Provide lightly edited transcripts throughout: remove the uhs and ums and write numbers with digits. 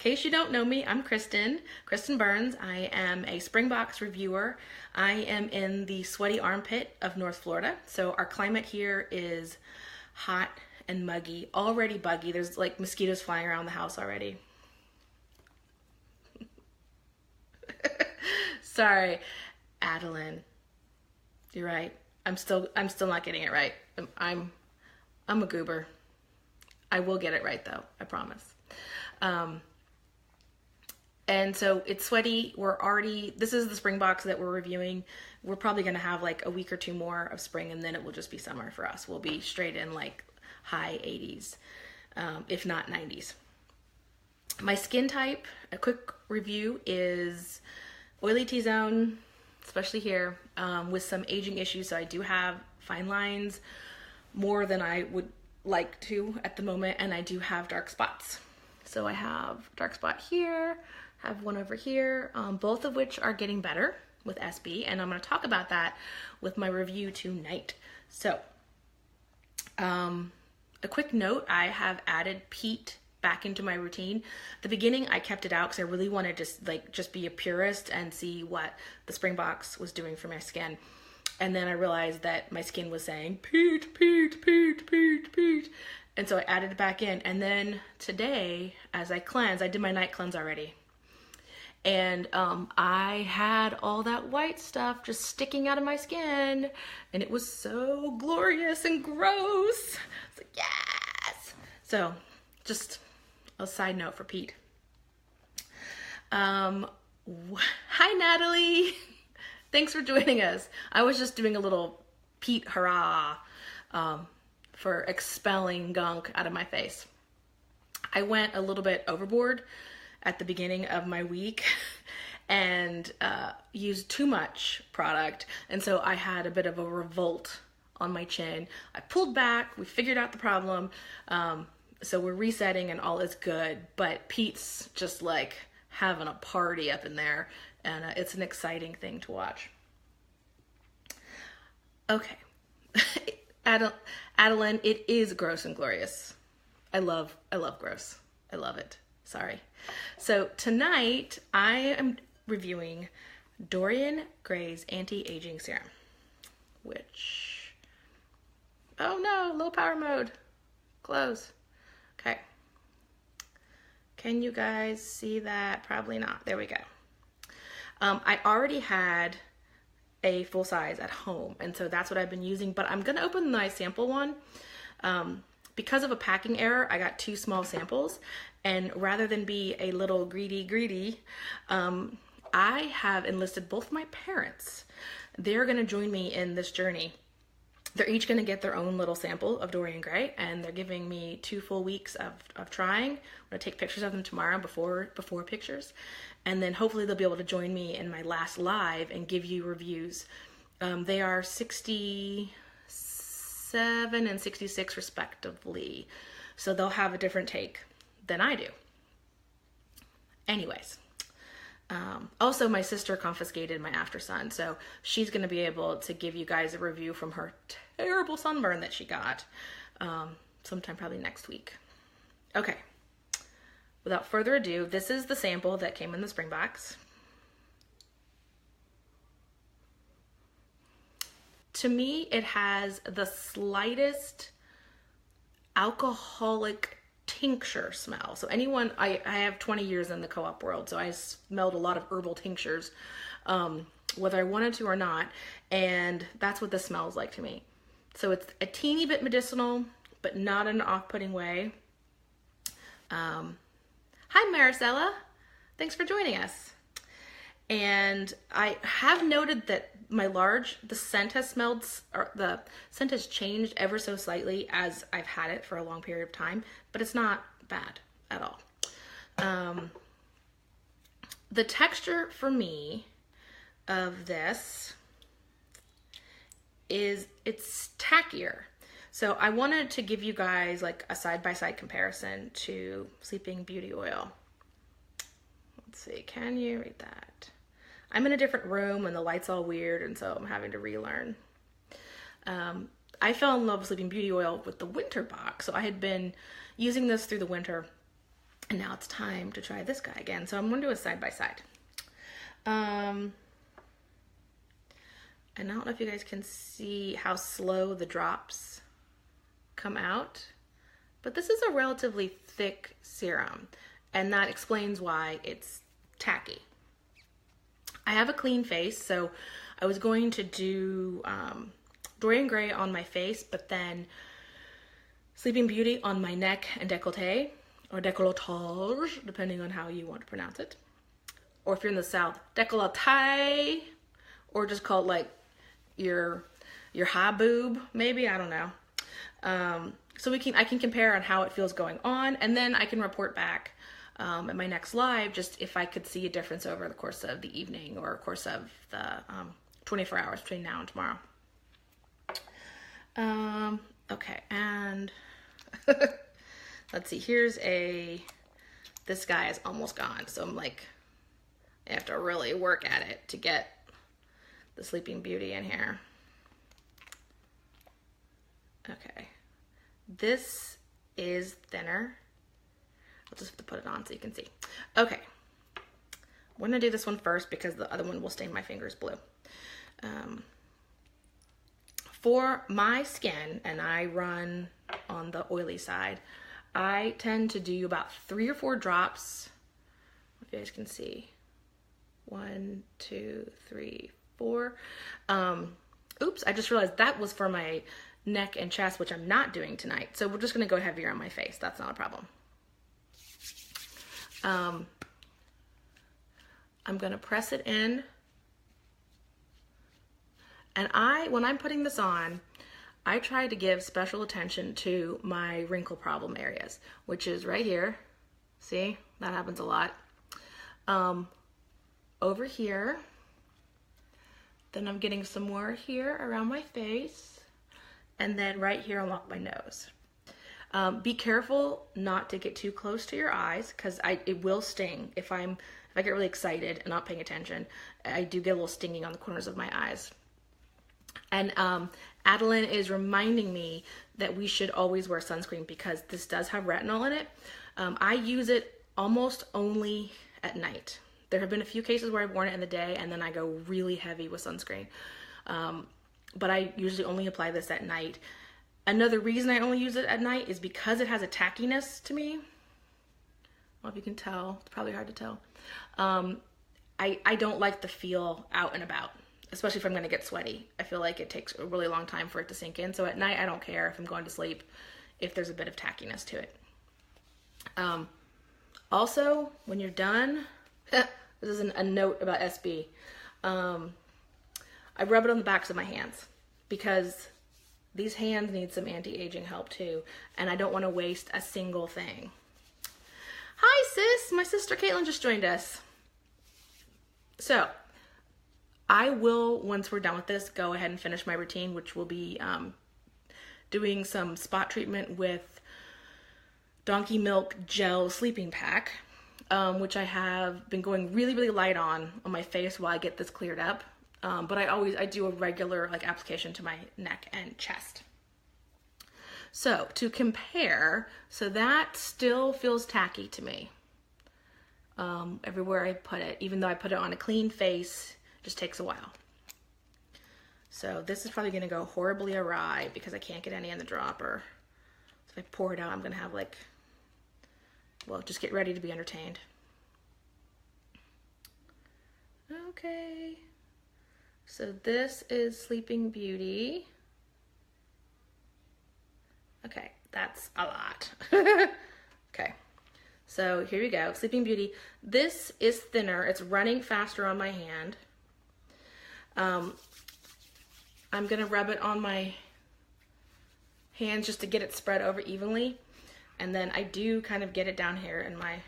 case you don't know me, I'm Cristin Burns. I am a Springbox reviewer. I am in the sweaty armpit of North Florida. So our climate here is hot and muggy, already buggy. There's like mosquitoes flying around the house already. Sorry, Adeline. You're right. I'm still not getting it right. I'm a goober. I will get it right though, I promise. And so it's sweaty. This is the spring box that we're reviewing. We're probably gonna have like a week or two more of spring and then it will just be summer for us. We'll be straight in like high 80s, if not 90s. My skin type, a quick review, is oily T-zone, especially here, with some aging issues. So I do have fine lines, more than I would like to at the moment, and I do have dark spots. So I have dark spot here, have one over here, both of which are getting better with SB, and I'm going to talk about that with my review tonight. So a quick note, I have added peat back into my routine. At the beginning I kept it out because I really wanted to just be a purist and see what the Springbox was doing for my skin. And then I realized that my skin was saying peat, peat, peat, peat, peat. And so I added it back in. And then today, as I cleanse, I did my night cleanse already. And I had all that white stuff just sticking out of my skin. And it was so glorious and gross. It's like, yes! So just a side note for Pete. Hi, Natalie. Thanks for joining us. I was just doing a little Pete hurrah for expelling gunk out of my face. I went a little bit overboard at the beginning of my week and used too much product. And so I had a bit of a revolt on my chin. I pulled back, we figured out the problem. So we're resetting and all is good, but Pete's just like having a party up in there, and it's an exciting thing to watch. Okay, Adeline, it is gross and glorious. I love gross. I love it. Sorry. So tonight I am reviewing Dorian Gray's Anti-Aging Serum, which, oh no, low power mode, close. Okay. Can you guys see that? Probably not. There we go. I already had a full size at home, and so that's what I've been using, but I'm going to open my sample one. Because of a packing error, I got 2 small samples, and rather than be a little greedy, I have enlisted both my parents. They're going to join me in this journey. They're each going to get their own little sample of Dorian Gray, and they're giving me 2 full weeks of trying. I'm going to take pictures of them tomorrow before pictures, and then hopefully they'll be able to join me in my last live and give you reviews. They are 67 and 66 respectively, so they'll have a different take than I do. Anyways. Also, my sister confiscated my after sun, so she's going to be able to give you guys a review from her terrible sunburn that she got sometime probably next week. Okay, without further ado, this is the sample that came in the spring box. To me, it has the slightest alcoholic tincture smell. So anyone, I have 20 years in the co-op world, so I smelled a lot of herbal tinctures, whether I wanted to or not, and that's what this smells like to me. So it's a teeny bit medicinal, but not in an off-putting way. Hi Maricela, thanks for joining us. And I have noted that the scent has the scent has changed ever so slightly as I've had it for a long period of time, but it's not bad at all. The texture for me of this is, it's tackier. So I wanted to give you guys like a side-by-side comparison to Sleeping Beauty oil. Let's see, can you read that? I'm in a different room and the light's all weird, and so I'm having to relearn. I fell in love with Sleeping Beauty oil with the winter box, so I had been using this through the winter, And now it's time to try this guy again. So I'm going to do a side by side. And I don't know if you guys can see how slow the drops come out, but this is a relatively thick serum, and that explains why it's tacky. I have a clean face, so I was going to do Dorian Gray on my face, but then Sleeping Beauty on my neck and décolleté, or décolletage, depending on how you want to pronounce it. Or if you're in the South, décolleté, or just call it like your high boob, maybe, I don't know. So I can compare on how it feels going on, and then I can report back at my next live, just if I could see a difference over the course of the evening or course of the 24 hours between now and tomorrow. Okay, and let's see, this guy is almost gone, so I'm like, I have to really work at it to get the Sleeping Beauty in here. Okay, this is thinner. I'll just have to put it on so you can see. Okay, I'm gonna do this one first because the other one will stain my fingers blue. For my skin, and I run on the oily side, I tend to do about 3 or 4 drops, if you guys can see. 1, 2, 3, 4. Oops, I just realized that was for my neck and chest, which I'm not doing tonight. So we're just gonna go heavier on my face. That's not a problem. I'm gonna press it in. And when I'm putting this on, I try to give special attention to my wrinkle problem areas, which is right here. See, that happens a lot. Over here. Then I'm getting some more here around my face. And then right here along my nose. Be careful not to get too close to your eyes, because it will sting. If I get really excited and not paying attention, I do get a little stinging on the corners of my eyes. And Adeline is reminding me that we should always wear sunscreen because this does have retinol in it. I use it almost only at night. There have been a few cases where I've worn it in the day and then I go really heavy with sunscreen. But I usually only apply this at night. Another reason I only use it at night is because it has a tackiness to me. I don't know if you can tell. It's probably hard to tell. I don't like the feel out and about, especially if I'm going to get sweaty. I feel like it takes a really long time for it to sink in. So at night, I don't care if I'm going to sleep if there's a bit of tackiness to it. Also, when you're done, this is a note about SB. I rub it on the backs of my hands because these hands need some anti-aging help too, and I don't want to waste a single thing. Hi sis, my sister Caitlin just joined us. So, I will, once we're done with this, go ahead and finish my routine, which will be doing some spot treatment with Donkey Milk Gel Sleeping Pack, which I have been going really, really light on my face while I get this cleared up. But I do a regular application to my neck and chest. So to compare, so that still feels tacky to me. Everywhere I put it, even though I put it on a clean face, it just takes a while. So this is probably gonna go horribly awry because I can't get any in the dropper. So if I pour it out, I'm gonna have well, just get ready to be entertained. Okay. So this is Sleeping Beauty. Okay, that's a lot. Okay, so here we go, Sleeping Beauty. This is thinner, it's running faster on my hand. I'm gonna rub it on my hands just to get it spread over evenly. And then I do kind of get it down here in my,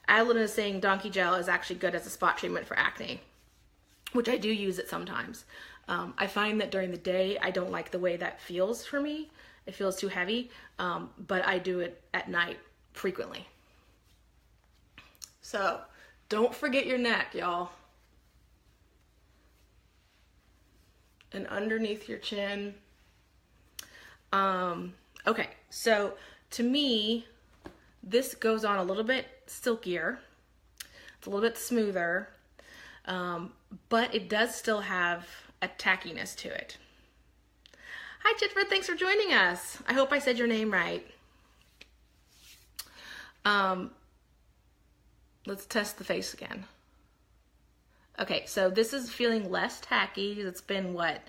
Adeline is saying Donkey Gel is actually good as a spot treatment for acne, which I do use it sometimes. I find that during the day, I don't like the way that feels for me. It feels too heavy, but I do it at night frequently. So don't forget your neck, y'all. And underneath your chin. Okay, so to me, this goes on a little bit silkier. It's a little bit smoother, but it does still have a tackiness to it. Hi, Chitford, thanks for joining us. I hope I said your name right. Let's test the face again. Okay, so this is feeling less tacky. It's been, what,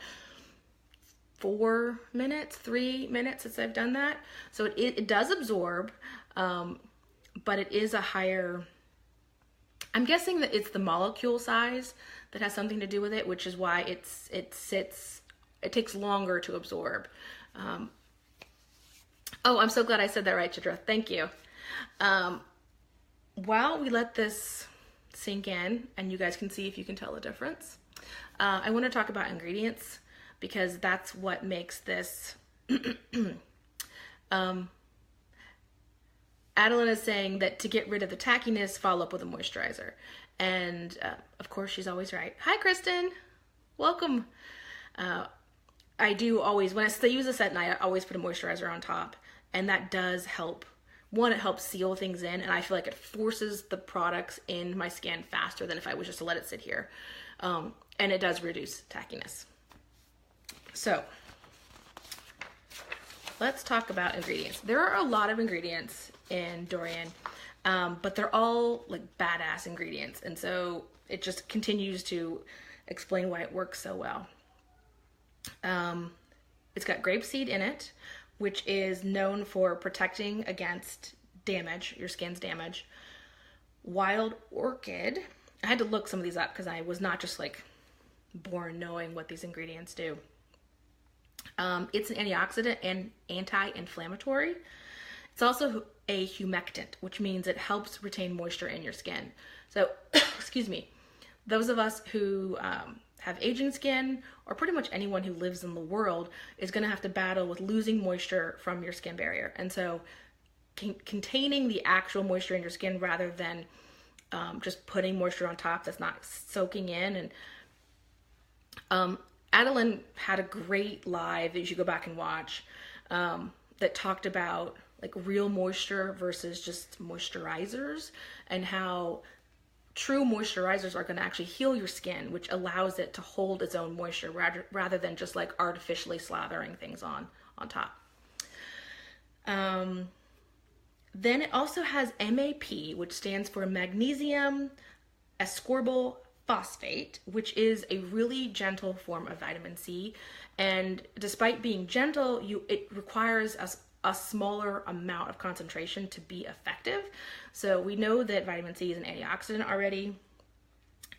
3 minutes since I've done that. So it does absorb, but it is a higher, I'm guessing that it's the molecule size that has something to do with it, which is why it takes longer to absorb. Oh, I'm so glad I said that right, Chitra. Thank you. While we let this sink in, and you guys can see if you can tell the difference, I want to talk about ingredients, because that's what makes this. Adeline is saying that to get rid of the tackiness, follow up with a moisturizer. And of course, she's always right. Hi, Cristin. Welcome. I do always, when I still use this at night, I always put a moisturizer on top. And that does help. One, it helps seal things in, and I feel like it forces the products in my skin faster than if I was just to let it sit here. And it does reduce tackiness. So, let's talk about ingredients. There are a lot of ingredients in Dorian, but they're all like badass ingredients. And so it just continues to explain why it works so well. It's got grapeseed in it, which is known for protecting against damage, your skin's damage. Wild orchid. I had to look some of these up because I was not just like born knowing what these ingredients do. It's an antioxidant and anti-inflammatory. It's also a humectant, which means it helps retain moisture in your skin. So, excuse me, those of us who have aging skin, or pretty much anyone who lives in the world, is going to have to battle with losing moisture from your skin barrier. And so containing the actual moisture in your skin rather than just putting moisture on top that's not soaking in. And Adeline had a great live that you should go back and watch that talked about like real moisture versus just moisturizers, and how true moisturizers are going to actually heal your skin, which allows it to hold its own moisture rather than just like artificially slathering things on top. Then it also has MAP, which stands for magnesium ascorbyl phosphate, which is a really gentle form of vitamin C. And despite being gentle, it requires a smaller amount of concentration to be effective. So we know that vitamin C is an antioxidant already.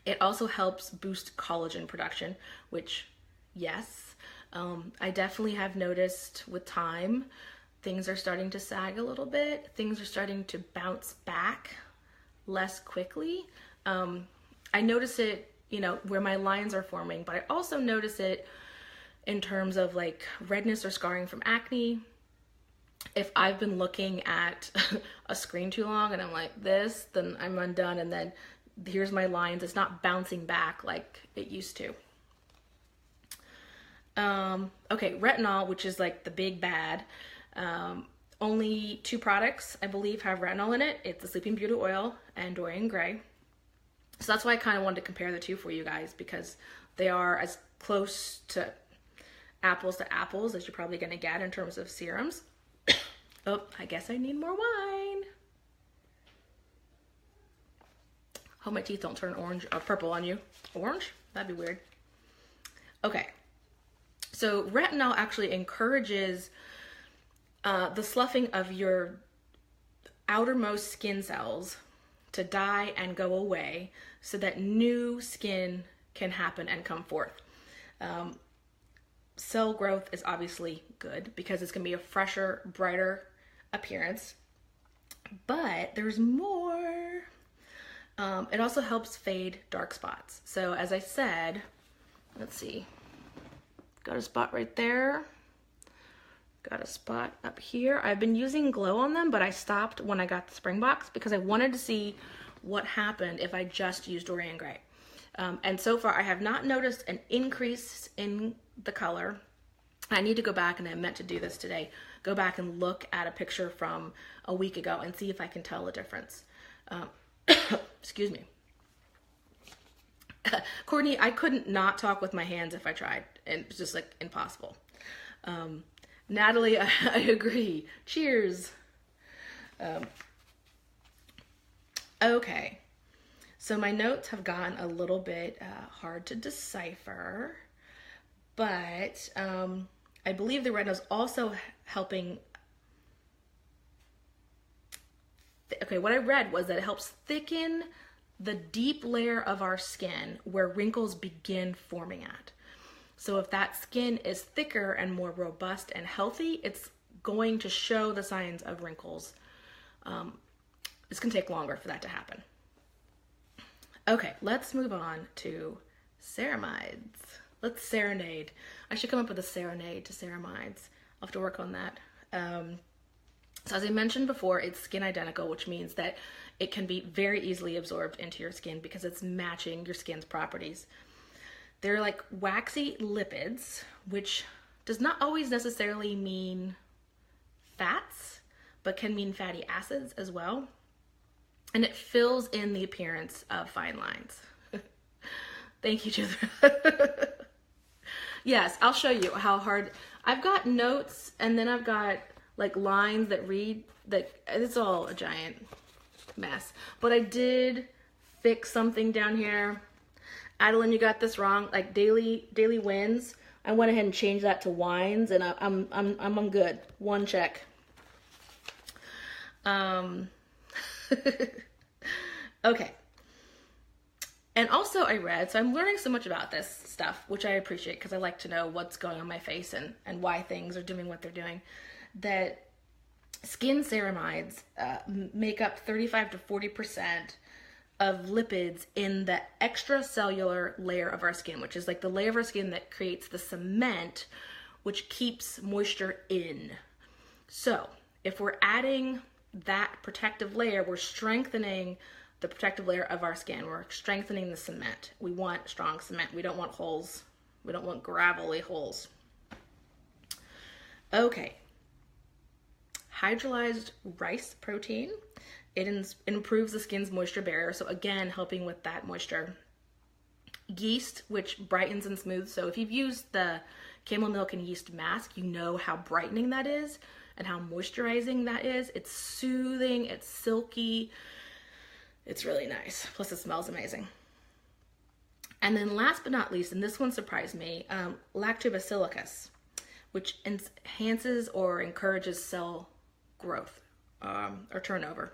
It also helps boost collagen production, which, yes, I definitely have noticed with time, things are starting to sag a little bit. Things are starting to bounce back less quickly. I notice it, where my lines are forming, but I also notice it in terms of like redness or scarring from acne. If I've been looking at a screen too long and I'm like this, then I'm undone, and then here's my lines. It's not bouncing back like it used to. Okay, retinol, which is like the big bad. Only 2 products, I believe, have retinol in it. It's the Sleeping Beauty oil and Dorian Gray. So that's why I kind of wanted to compare the two for you guys, because they are as close to apples as you're probably going to get in terms of serums. Oh, I guess I need more wine. Hope my teeth don't turn orange or purple on you. Orange? That'd be weird. Okay. So retinol actually encourages the sloughing of your outermost skin cells to die and go away so that new skin can happen and come forth. Cell growth is obviously good because it's going to be a fresher, brighter appearance, but there's more. It also helps fade dark spots. So as I said, let's see, got a spot right there, got a spot up here. I've been using glow on them, but I stopped when I got the spring box because I wanted to see what happened if I just used Dorian Gray. And so far I have not noticed an increase in the color. I need to go back, and I meant to do this today, go back and look at a picture from a week ago and see if I can tell a difference. Excuse me. Courtney, I couldn't not talk with my hands if I tried, and it's just like impossible. Natalie, I agree. Cheers. Okay, so my notes have gotten a little bit hard to decipher, but I believe the red is also helping. Okay, what I read was that it helps thicken the deep layer of our skin where wrinkles begin forming at. So if that skin is thicker and more robust and healthy, it's going to show the signs of wrinkles. It's gonna take longer for that to happen. Okay, let's move on to ceramides. Let's serenade. I should come up with a serenade to ceramides. I'll have to work on that. So as I mentioned before, it's skin identical, which means that it can be very easily absorbed into your skin because it's matching your skin's properties. They're like waxy lipids, which does not always necessarily mean fats, but can mean fatty acids as well. And it fills in the appearance of fine lines. Thank you, Jither. Yes, I'll show you how hard. I've got notes and then I've got like lines that read that. It's all a giant mess. But I did fix something down here. Adeline, you got this wrong. Like daily wins. I went ahead and changed that to wines, and I'm good. One check. Okay. And also I read, so I'm learning so much about this stuff, which I appreciate because I like to know what's going on my face and why things are doing what they're doing, that skin ceramides make up 35 to 40% of lipids in the extracellular layer of our skin, which is like the layer of our skin that creates the cement, which keeps moisture in. So if we're adding that protective layer, we're strengthening the protective layer of our skin. We're strengthening the cement. We want strong cement. We don't want holes. We don't want gravelly holes. Okay. Hydrolyzed rice protein. It improves the skin's moisture barrier. So again, helping with that moisture. Yeast, which brightens and smooths. So if you've used the camel milk and yeast mask, you know how brightening that is and how moisturizing that is. It's soothing, it's silky. It's really nice. Plus it smells amazing. And then last but not least, and this one surprised me, lactobacillus, which enhances or encourages cell growth or turnover.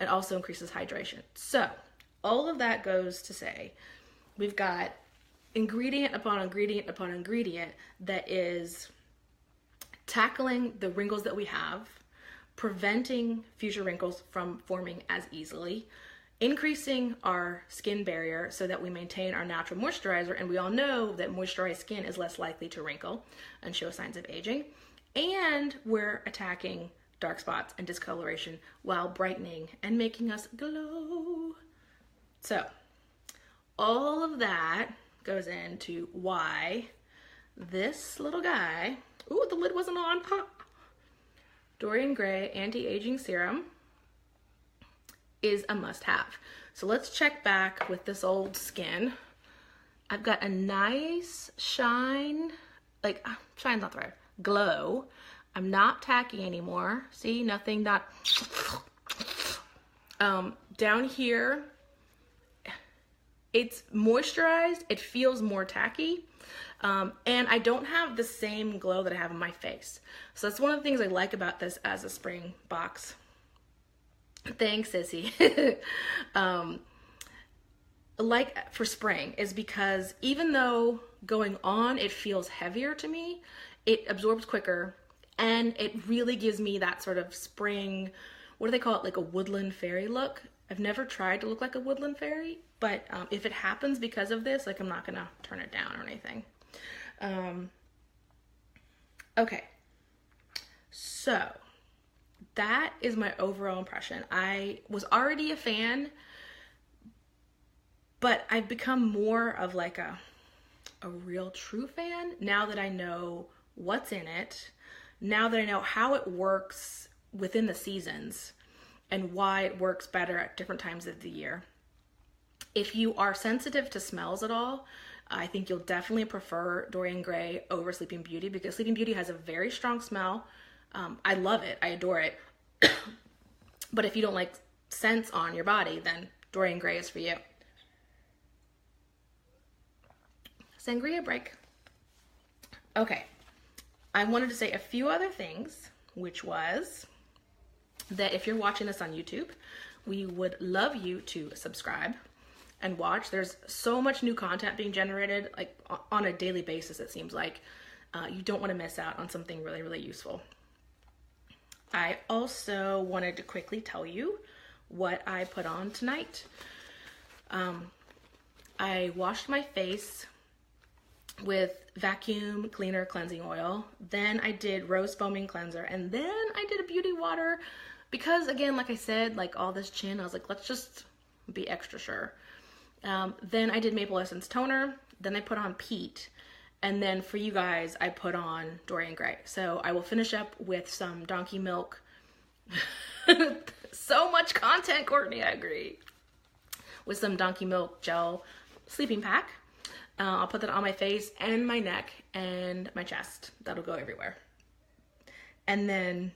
It also increases hydration. So all of that goes to say, we've got ingredient upon ingredient upon ingredient that is tackling the wrinkles that we have, preventing future wrinkles from forming as easily, increasing our skin barrier so that we maintain our natural moisturizer, and we all know that moisturized skin is less likely to wrinkle and show signs of aging, and we're attacking dark spots and discoloration while brightening and making us glow. So all of that goes into why this little guy, ooh, the lid wasn't on, Dorian Gray Anti-Aging Serum is a must-have. So let's check back with this old skin. I've got a nice shine, like shine's not the right, glow. I'm not tacky anymore. See, nothing, not, down here, it's moisturized, it feels more tacky, and I don't have the same glow that I have on my face. So that's one of the things I like about this as a spring box. Thanks, Sissy. Like for spring is because even though going on, it feels heavier to me, it absorbs quicker, and it really gives me that sort of spring, what do they call it? Like a woodland fairy look. I've never tried to look like a woodland fairy, but if it happens because of this, like I'm not gonna turn it down or anything. Okay, so that is my overall impression. I was already a fan, but I've become more of like a real true fan now that I know what's in it, now that I know how it works within the seasons and why it works better at different times of the year. If you are sensitive to smells at all, I think you'll definitely prefer Dorian Gray over Sleeping Beauty, because Sleeping Beauty has a very strong smell. I love it. I adore it. But if you don't like scents on your body, then Dorian Gray is for you. Sangria break. Okay. I wanted to say a few other things, which was that if you're watching this on YouTube, we would love you to subscribe and watch. There's so much new content being generated, like on a daily basis, it seems like. You don't want to miss out on something really, really useful. I also wanted to quickly tell you what I put on tonight. I washed my face with vacuum cleaner cleansing oil. Then I did rose foaming cleanser, and then I did a beauty water because, again, like I said, like all this chin, I was like, let's just be extra sure. Then I did maple essence toner. Then I put on peat. And then for you guys, I put on Dorian Gray. So I will finish up with some donkey milk. So much content, Courtney, I agree. With some donkey milk gel sleeping pack. I'll put that on my face and my neck and my chest. That'll go everywhere. And then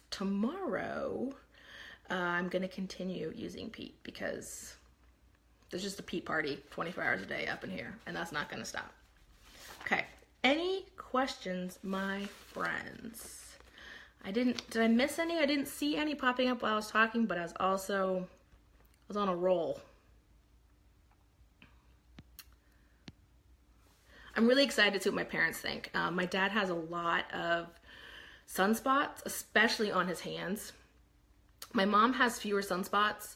tomorrow, I'm going to continue using peat because there's just a peat party 24 hours a day up in here, and that's not going to stop. Okay. Any questions, my friends? Did I miss any? I didn't see any popping up while I was talking, but I was on a roll. I'm really excited to see what my parents think. My dad has a lot of sunspots, especially on his hands. My mom has fewer sunspots,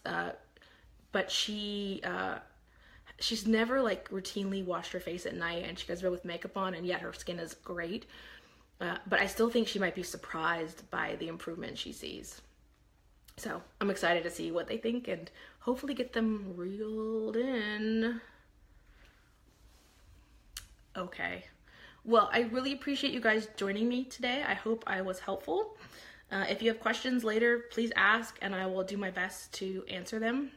but she's never like routinely washed her face at night, and she goes to bed with makeup on, and yet her skin is great. But I still think she might be surprised by the improvement she sees. So I'm excited to see what they think and hopefully get them reeled in. Okay. Well, I really appreciate you guys joining me today. I hope I was helpful. If you have questions later, please ask, and I will do my best to answer them.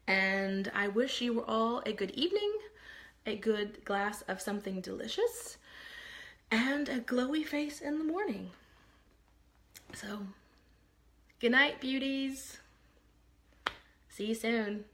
And I wish you all a good evening, a good glass of something delicious, and a glowy face in the morning. So, good night, beauties. See you soon.